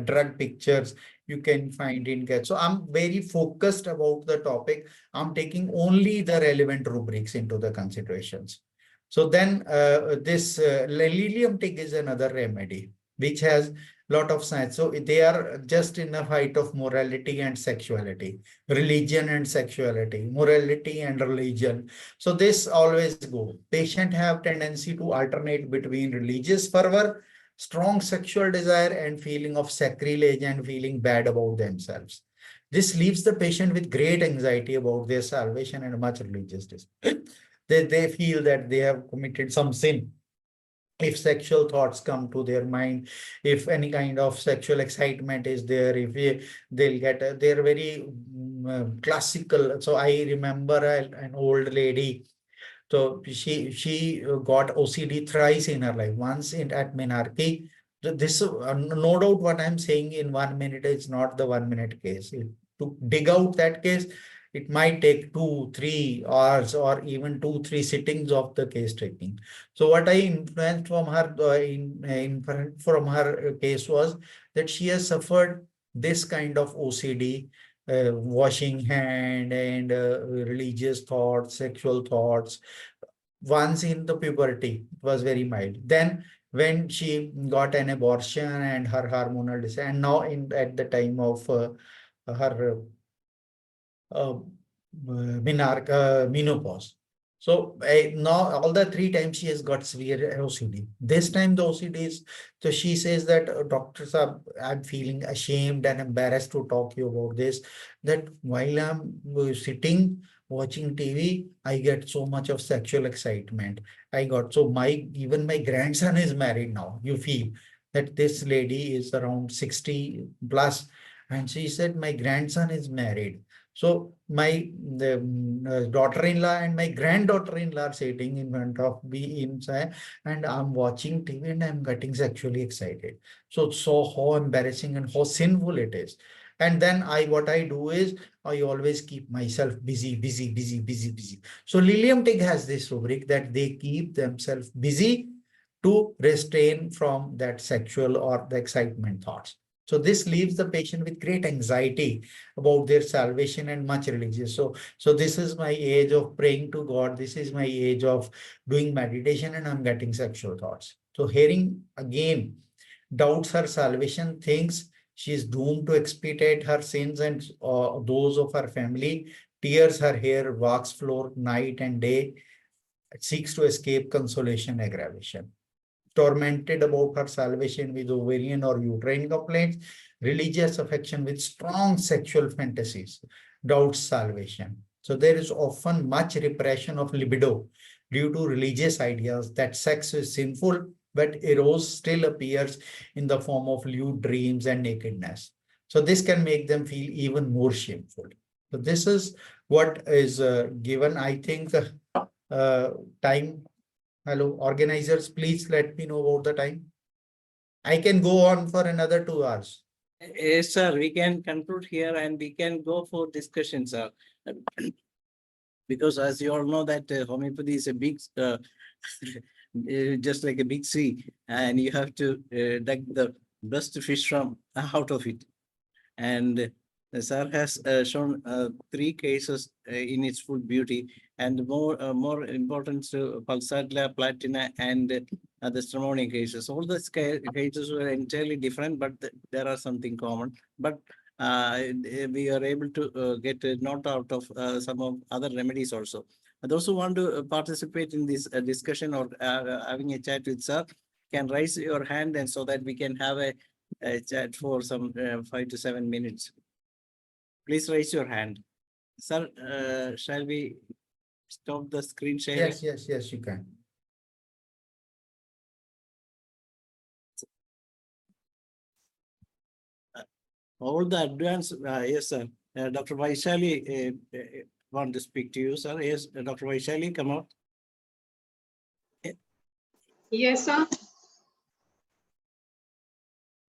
drug pictures you can find in get. So I'm very focused about the topic. I'm taking only the relevant rubrics into the considerations. So then this lilium tick is another remedy which has lot of science. So they are just in a fight of morality and sexuality, religion and sexuality, morality and religion. So this always go. Patient have tendency to alternate between religious fervor, strong sexual desire, and feeling of sacrilege and feeling bad about themselves. This leaves the patient with great anxiety about their salvation and much religious desire. They feel that they have committed some sin. If sexual thoughts come to their mind, if any kind of sexual excitement is there, if they'll get, they're very classical. So I remember an old lady. So she got OCD thrice in her life. Once at Minarki. This no doubt what I'm saying in 1 minute is not the 1 minute case. To dig out that case, it might take 2-3 hours or even 2-3 sittings of the case taking. So what I influenced from her from her case was that she has suffered this kind of OCD, washing hand and religious thoughts, sexual thoughts. Once in the puberty, it was very mild. Then when she got an abortion and her hormonal disorder, and now at the time of her menopause. So now all the 3 times she has got severe OCD. This time the OCD is, so she says that doctors are, I'm feeling ashamed and embarrassed to talk to you about this, that while I'm sitting watching TV, I get so much of sexual excitement. I got, so even my grandson is married now. You feel that this lady is around 60 plus, and she said, my grandson is married. So my daughter-in-law and my granddaughter-in-law are sitting in front of me inside, and I'm watching TV and I'm getting sexually excited. So how embarrassing and how sinful it is. And then what I do is I always keep myself busy. So Lilium Tig has this rubric that they keep themselves busy to restrain from that sexual or the excitement thoughts. So this leaves the patient with great anxiety about their salvation and much religious. So this is my age of praying to God. This is my age of doing meditation, and I'm getting sexual thoughts. So hearing again doubts her salvation, thinks she is doomed to expiate her sins and those of her family, tears her hair, walks floor night and day, seeks to escape consolation, aggravation. Tormented about her salvation with ovarian or uterine complaints, religious affection with strong sexual fantasies, doubts salvation. So there is often much repression of libido due to religious ideas that sex is sinful, but eros still appears in the form of lewd dreams and nakedness. So this can make them feel even more shameful. So this is what is given. I think time. Hello, organizers, please let me know about the time. I can go on for another 2 hours. Yes, sir, we can conclude here and we can go for discussion, sir. Because as you all know that homeopathy is a big, just like a big sea, and you have to dig the best fish from out of it. And the sir has shown 3 cases in its full beauty, and more important to pulsatilla, platina, and the stramonium cases. All the cases were entirely different, but there are something common. But we are able to get a note out of some of other remedies also. Those who want to participate in this discussion or having a chat with sir can raise your hand, and so that we can have a chat for some 5 to 7 minutes. Please raise your hand. Sir, shall we stop the screen sharing? Yes, you can. All the advance, yes, sir. Dr. Vaishali want to speak to you, sir. Yes, Dr. Vaishali, come out. Yes, sir.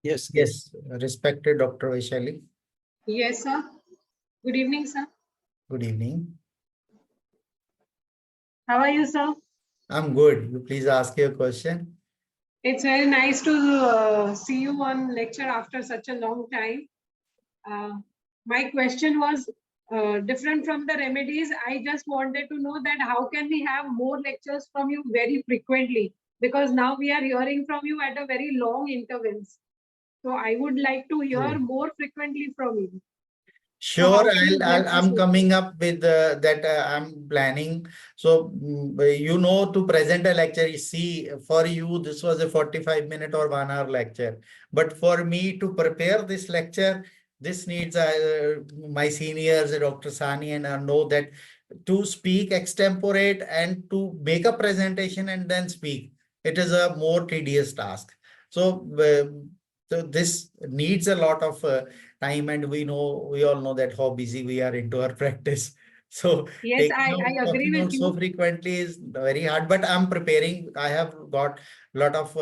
Yes. Respected Dr. Vaishali. Yes, sir. Good evening, sir. Good evening. How are you, sir? I'm good. You please ask your question. It's very nice to see you on lecture after such a long time. My question was different from the remedies. I just wanted to know that how can we have more lectures from you very frequently? Because now we are hearing from you at a very long intervals. So I would like to hear more frequently from you. Sure, I'm coming up with that I'm planning. So, to present a lecture, you see, for you, this was a 45-minute or 1 hour lecture. But for me to prepare this lecture, this needs my seniors, Dr. Sani, and I know that to speak extemporate and to make a presentation and then speak, it is a more tedious task. So this needs a lot of time, and we all know that how busy we are into our practice. So yes, I agree with you. So frequently is very hard, but I'm preparing. I have got a lot of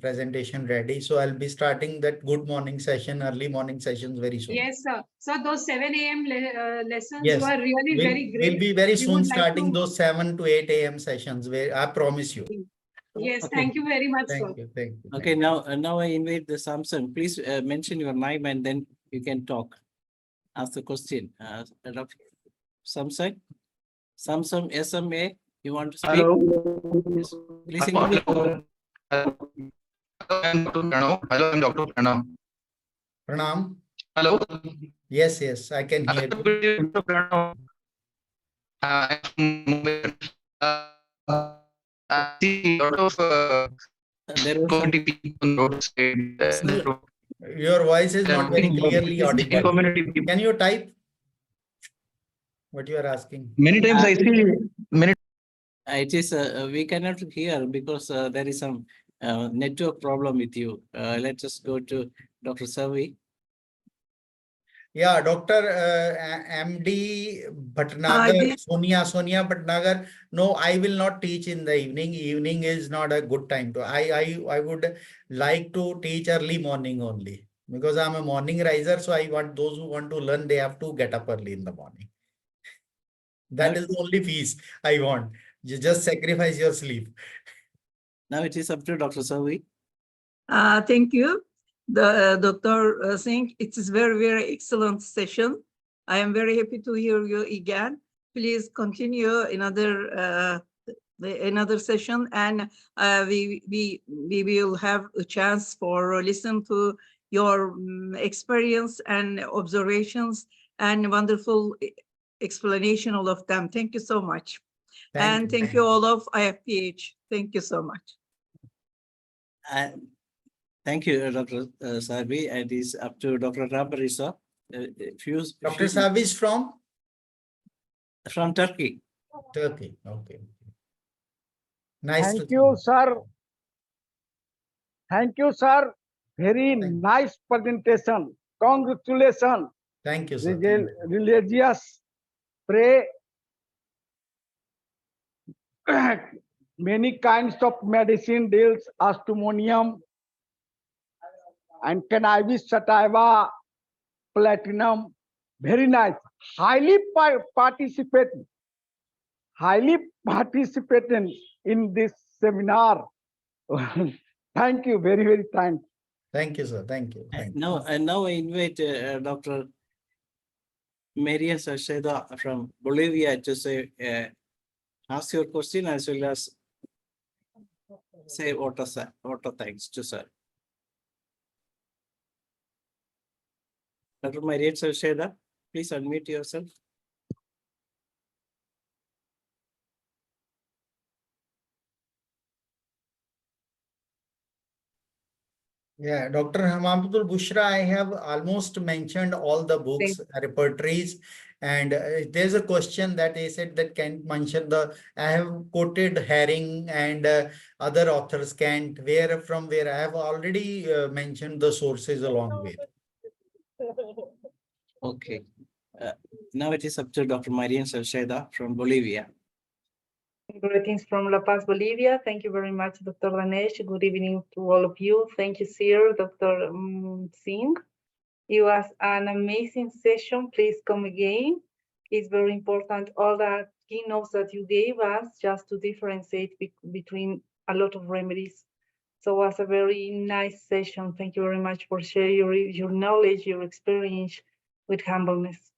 presentation ready. So I'll be starting that good morning session, early morning sessions very soon. Yes, sir. So those 7 a.m. lessons Yes, were really very great. We'll be very soon like starting those 7 to 8 a.m. sessions, where I promise you. Yes, Okay. thank you very much, sir. Thank you. Okay, now I invite the Samson. Please mention your name and then you can talk. Ask the question. Dr. Samson, SMA, you want to speak? Hello. Yes. Please introduce. Hello, I'm Dr. Pranav. Hello, I'm Dr. Pranav. Pranam. Hello. Yes, I can hear you. Dr. Pranav. I'm from Mumbai. I see a lot of There was some, people on the roadside. Your voice is not very clearly audible. Community people. Can you type what you are asking? Many times I see many. it is we cannot hear because there is some network problem with you. Let us go to Dr. Savi. Yeah, Dr. MD Bhatnagar, Sonia Bhatnagar. No, I will not teach in the evening. Evening is not a good time to. I would like to teach early morning only, because I'm a morning riser. So I want those who want to learn, they have to get up early in the morning. That is the only fees I want. You just sacrifice your sleep. Now it is up to Dr. Savi. Thank you, Dr. Singh. It is very excellent session. I am very happy to hear you again. Please continue another session, and we will have a chance for listen to your experience and observations and wonderful explanation, all of them. Thank you so much. Thank you all of IFPH. Thank you so much. Thank you, Dr. Savi. And it is up to Dr. Rabarisa. Dr. Savi is from Turkey. Turkey. Okay. Nice. Thank you, sir. Thank you, sir. Very nice presentation. congratulations. Thank you, sir. Thank you. Religious pray many kinds of medicine deals astomonium and cannabis sativa, platinum. Very nice. Highly participating in this seminar. Thank you, very, very thanks. Thank you, sir. Thank you. Thank you. Now I invite Dr. Maria Sacheda from Bolivia to say, ask your question as well as say auto thanks to sir. Dr. Maria Sacheda, please unmute yourself. Yeah, Dr. Hamamadul Bushra, I have almost mentioned all the books, repertories, and there's a question that they said that can't mention I have quoted Herring and other authors can't, from where I have already mentioned the sources along with. Okay. Now it is up to Dr. Marian Salceda from Bolivia. Greetings from La Paz, Bolivia. Thank you very much, Dr. Danesh. Good evening to all of you. Thank you, sir, Dr. Singh. It was an amazing session. Please come again. It's very important, all the keynotes that you gave us, just to differentiate between a lot of remedies. So it was a very nice session. Thank you very much for sharing your knowledge, your experience with humbleness.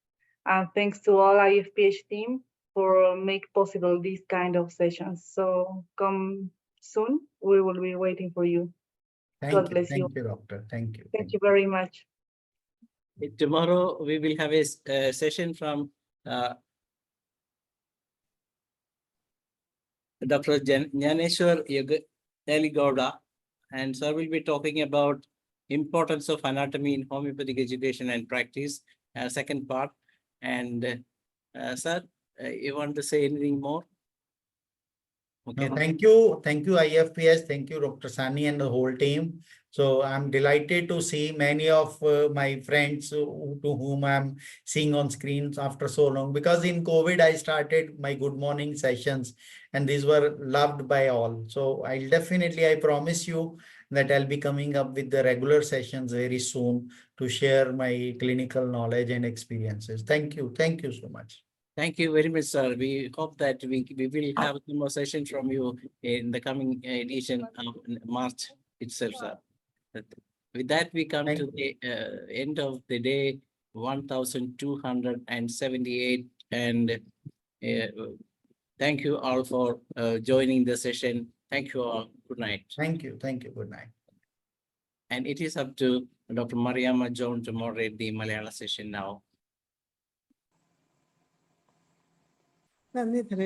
And thanks to all IFPH team for make possible these kind of sessions. So come soon. We will be waiting for you. God bless you. Thank you, doctor. Thank you. Thank you very much. Tomorrow we will have a session from Dr. Jnaneshwar Yaligowda, and sir will be talking about importance of anatomy in homeopathic education and practice, second part. And sir, you want to say anything more? Okay. No, thank you, IFPH. Thank you, Dr. Sani and the whole team. So I'm delighted to see many of my friends to whom I'm seeing on screens after so long, because in COVID, I started my good morning sessions and these were loved by all. So I promise you that I'll be coming up with the regular sessions very soon to share my clinical knowledge and experiences. Thank you. Thank you so much. Thank you very much, sir. We hope that we will have some more sessions from you in the coming edition of March itself, sir. With that, we come to the end of the day 1278, and thank you all for joining the session. Thank you all. Good night. Thank you. Thank you. Good night. And it is up to Dr. Mariama John to moderate the Malayalam session now.